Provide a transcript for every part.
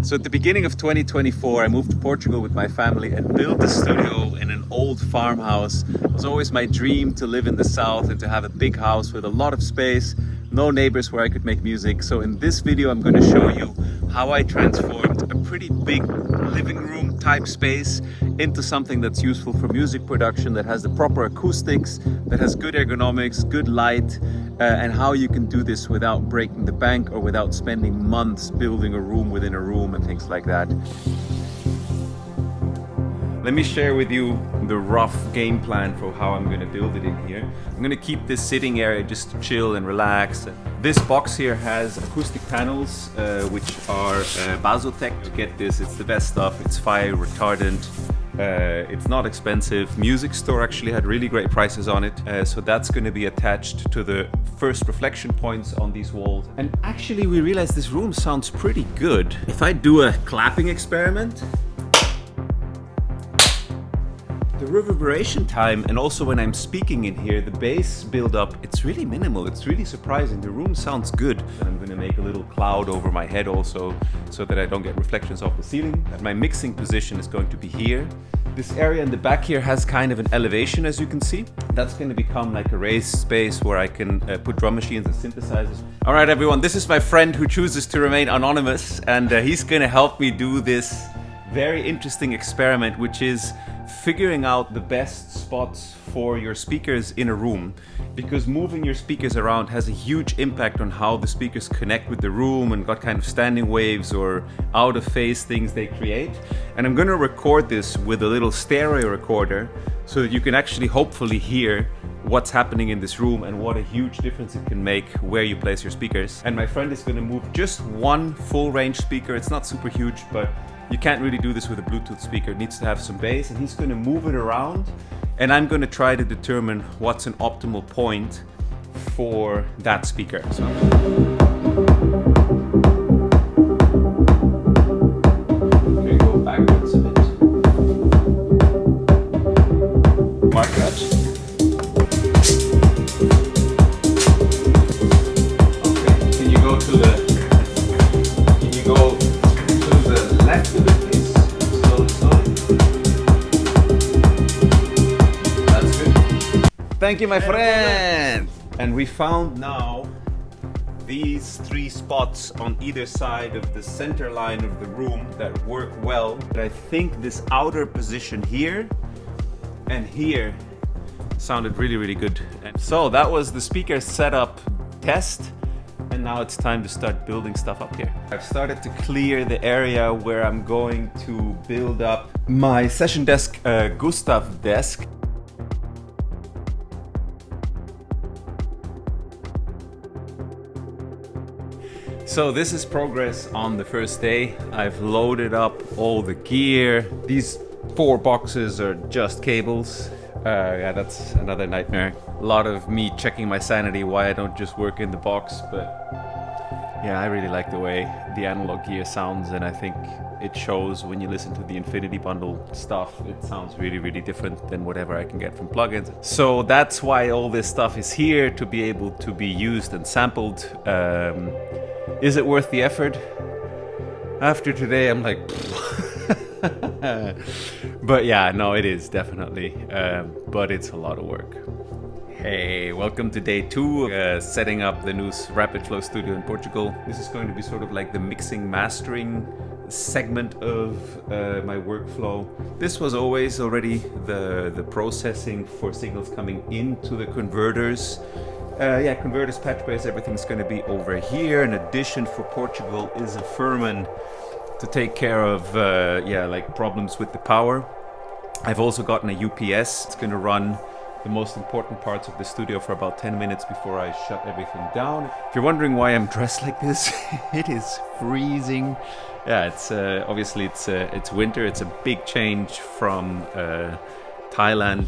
So at the beginning of 2024, I moved to Portugal with my family and built a studio in an old farmhouse. It was always my dream to live in the south and to have a big house with a lot of space, no neighbors where I could make music. So in this video, I'm going to show you how I transformed a pretty big living room type space into something that's useful for music production, that has the proper acoustics, that has good ergonomics, good light, and how you can do this without breaking the bank or without spending months building a room within a room and things like that. Let me share with you the rough game plan for how I'm going to build it in here. I'm going to keep this sitting area just to chill and relax. This box here has acoustic panels, which are Basotec. To get this, it's the best stuff. It's fire retardant. It's not expensive. Music Store actually had really great prices on it. So that's going to be attached to the first reflection points on these walls. And actually we realized this room sounds pretty good. If I do a clapping experiment, the reverberation time, and also when I'm speaking in here, the bass build up, it's really minimal. It's really surprising. The room sounds good. And I'm going to make a little cloud over my head also so that I don't get reflections off the ceiling. And my mixing position is going to be here. This area in the back here has kind of an elevation, as you can see. That's going to become like a raised space where I can put drum machines and synthesizers. All right, everyone, this is my friend who chooses to remain anonymous, and he's going to help me do this very interesting experiment, which is figuring out the best spots for your speakers in a room, because moving your speakers around has a huge impact on how the speakers connect with the room and what kind of standing waves or out of phase things they create. And I'm going to record this with a little stereo recorder so that you can actually hopefully hear what's happening in this room and what a huge difference it can make where you place your speakers. And my friend is going to move just one full range speaker. It's not super huge, but you can't really do this with a Bluetooth speaker. It needs to have some bass, and he's going to move it around, and I'm going to try to determine what's an optimal point for that speaker. So okay, go backwards a bit. Mark that. Okay, can you go to the left of it, please? Slowly, slowly. That's good. Thank you, my friend! And we found now these three spots on either side of the center line of the room that work well. But I think this outer position here and here sounded really, really good. And so that was the speaker setup test. And now it's time to start building stuff up here. I've started to clear the area where I'm going to build up my session desk, Gustav desk. So this is progress on the first day. I've loaded up all the gear. These 4 boxes are just cables. Yeah, that's another nightmare. A lot of me checking my sanity why I don't just work in the box, but yeah, I really like the way the analog gear sounds, and I think it shows when you listen to the Infinity Bundle stuff. It sounds really, really different than whatever I can get from plugins. So that's why all this stuff is here, to be able to be used and sampled. Is it worth the effort? After today, I'm like... But yeah, no, it is definitely, but it's a lot of work. Hey, welcome to day 2, setting up the new Rapid Flow studio in Portugal. This is going to be sort of like the mixing mastering segment of my workflow. This was always already the processing for signals coming into the converters. Yeah, converters, patch base, everything's going to be over here. In addition, for Portugal is a Furman to take care of yeah, like problems with the power. I've also gotten a UPS. It's going to run the most important parts of the studio for about 10 minutes before I shut everything down. If you're wondering why I'm dressed like this, it is freezing. Yeah, it's obviously it's winter. It's a big change from Thailand.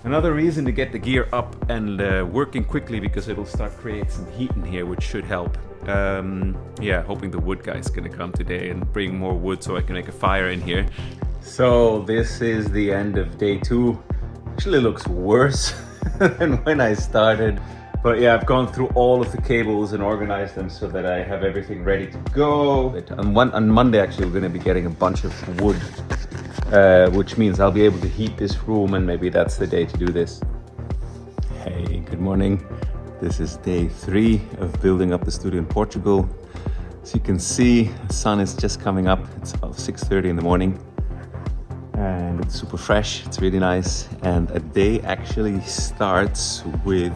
Another reason to get the gear up and working quickly, because it'll start creating some heat in here, which should help. Yeah, hoping the wood guy's gonna come today and bring more wood so I can make a fire in here. So this is the end of day 2. Actually looks worse than when I started. But yeah, I've gone through all of the cables and organized them so that I have everything ready to go. On Monday, actually, we're going to be getting a bunch of wood, which means I'll be able to heat this room, and maybe that's the day to do this. Hey, good morning. This is day 3 of building up the studio in Portugal. As you can see, the sun is just coming up. It's about 6:30 in the morning. And it's super fresh, it's really nice. And a day actually starts with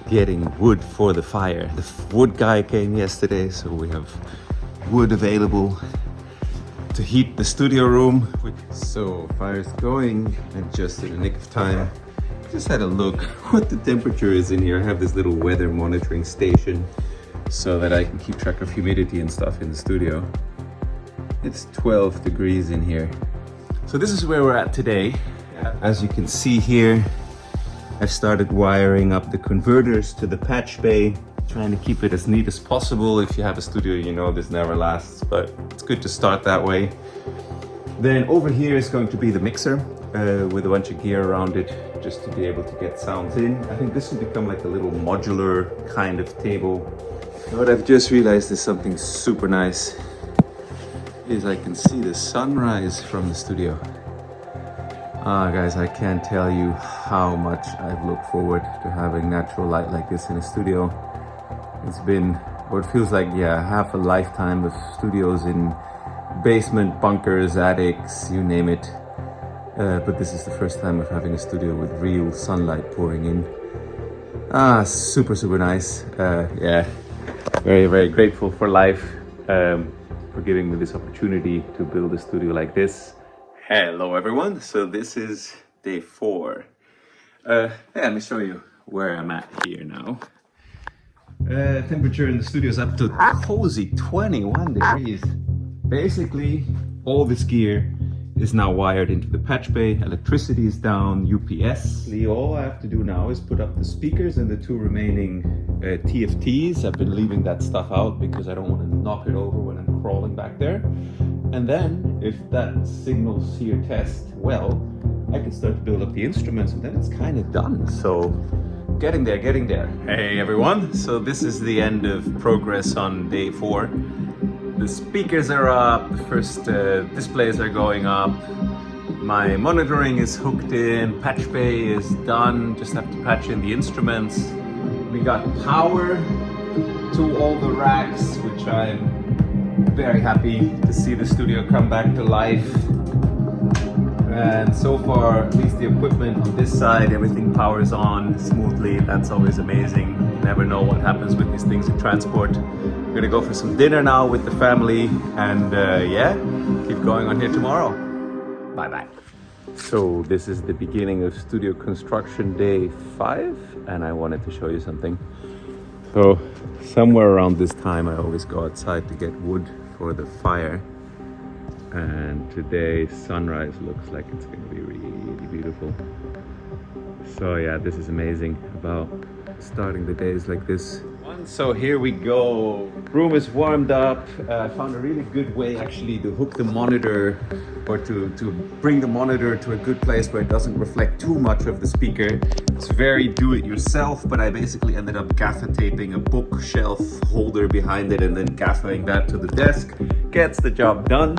getting wood for the fire. The wood guy came yesterday, so we have wood available to heat the studio room. So fire's going, and just in the nick of time, just had a look what the temperature is in here. I have this little weather monitoring station so that I can keep track of humidity and stuff in the studio. It's 12 degrees in here. So this is where we're at today. As you can see here, I've started wiring up the converters to the patch bay, trying to keep it as neat as possible. If you have a studio, you know this never lasts, but it's good to start that way. Then over here is going to be the mixer with a bunch of gear around it, just to be able to get sounds in. I think this will become like a little modular kind of table. What I've just realized is something super nice, is I can see the sunrise from the studio. Guys, I can't tell you how much I've looked forward to having natural light like this in a studio. It's been what feels like, yeah, half a lifetime of studios in basement, bunkers, attics, you name it. But this is the first time of having a studio with real sunlight pouring in. Super, super nice. Yeah, very, very grateful for life, for giving me this opportunity to build a studio like this. Hello everyone, so this is day 4. Yeah, let me show you where I'm at here now. Temperature in the studio is up to cozy 21 degrees. Basically, all this gear is now wired into the patch bay. Electricity is down, UPS. All I have to do now is put up the speakers and the 2 remaining TFTs. I've been leaving that stuff out because I don't want to knock it over when I'm crawling back there. And then, if that signals here test well, I can start to build up the instruments, and then it's kind of done. So, getting there, getting there. Hey everyone, so this is the end of progress on day 4. The speakers are up, the first displays are going up, my monitoring is hooked in, patch bay is done, just have to patch in the instruments. We got power to all the racks, which I'm very happy to see the studio come back to life. And so far, at least the equipment on this side, everything powers on smoothly. That's always amazing. You never know what happens with these things in transport. We're gonna go for some dinner now with the family, and yeah, keep going on here tomorrow. Bye-bye. So this is the beginning of studio construction day 5, and I wanted to show you something. So somewhere around this time, I always go outside to get wood for the fire. And today, sunrise looks like it's going to be really beautiful. So yeah, this is amazing about starting the days like this. So here we go. Room is warmed up. I found a really good way actually to hook the monitor, or to bring the monitor to a good place where it doesn't reflect too much of the speaker. It's very do-it-yourself, but I basically ended up gaffer taping a bookshelf holder behind it and then gaffering that to the desk. Gets the job done.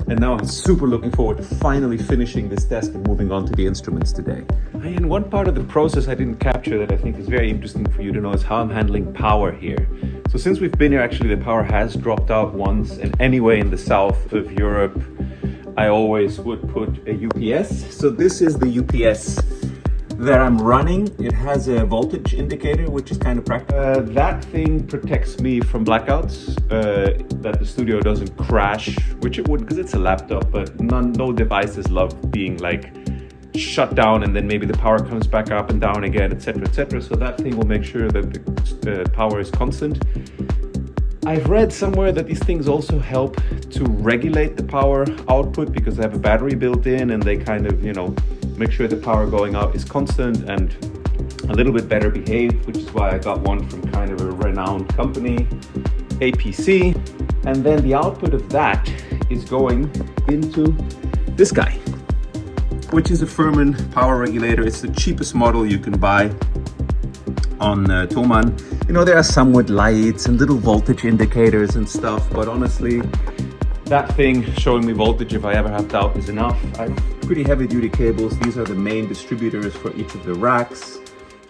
And now I'm super looking forward to finally finishing this desk and moving on to the instruments today. And one part of the process I didn't capture that I think is very interesting for you to know is how I'm handling power here. So since we've been here, actually the power has dropped out once, and anyway in the south of Europe, I always would put a UPS. So this is the UPS that I'm running. It has a voltage indicator, which is kind of practical. That thing protects me from blackouts, that the studio doesn't crash, which it wouldn't because it's a laptop, but no devices love being like shut down and then maybe the power comes back up and down again, etc., etc. So that thing will make sure that the power is constant. I've read somewhere that these things also help to regulate the power output because they have a battery built in, and they kind of, you know, make sure the power going out is constant and a little bit better behaved, which is why I got one from kind of a renowned company, APC. And then the output of that is going into this guy, which is a Furman power regulator. It's the cheapest model you can buy on Thomann. You know, there are some with lights and little voltage indicators and stuff, but honestly, that thing showing me voltage, if I ever have doubt, is enough. I have pretty heavy duty cables. These are the main distributors for each of the racks.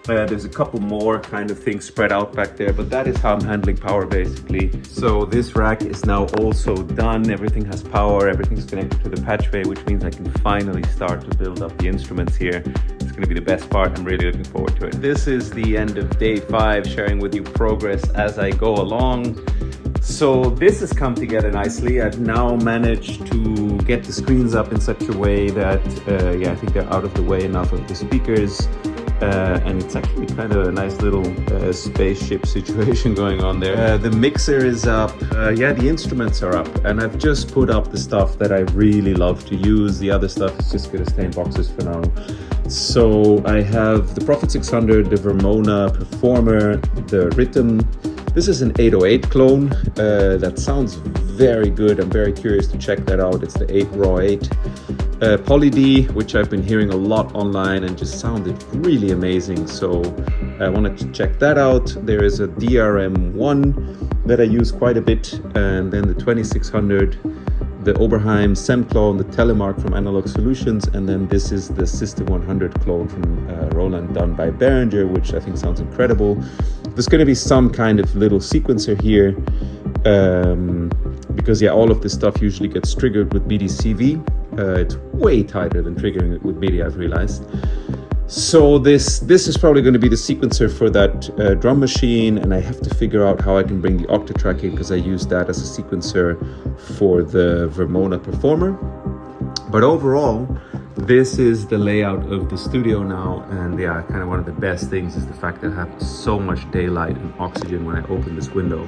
There's a couple more kind of things spread out back there, but that is how I'm handling power basically. So this rack is now also done. Everything has power, everything's connected to the patchway, which means I can finally start to build up the instruments here. It's gonna be the best part. I'm really looking forward to it. This is the end of day 5, sharing with you progress as I go along. So this has come together nicely. I've now managed to get the screens up in such a way that, yeah, I think they're out of the way enough of the speakers. And it's actually kind of a nice little spaceship situation going on there. The mixer is up. Yeah, the instruments are up. And I've just put up the stuff that I really love to use. The other stuff is just gonna stay in boxes for now. So I have the Prophet 600, the Vermona Performer, the Rhythm. This is an 808 clone. That sounds very good. I'm very curious to check that out. It's the 8 Raw 8. Poly D, which I've been hearing a lot online and just sounded really amazing. So I wanted to check that out. There is a DRM1 that I use quite a bit. And then the 2600, the Oberheim Semclone, the Telemark from Analog Solutions. And then this is the System 100 clone from Roland done by Behringer, which I think sounds incredible. There's going to be some kind of little sequencer here because yeah, all of this stuff usually gets triggered with BDCV. It's way tighter than triggering it with MIDI, I've realized. So this is probably going to be the sequencer for that drum machine, and I have to figure out how I can bring the Octatrack in because I use that as a sequencer for the Vermona Performer. But overall, this is the layout of the studio now, and yeah, kind of one of the best things is the fact that I have so much daylight and oxygen when I open this window.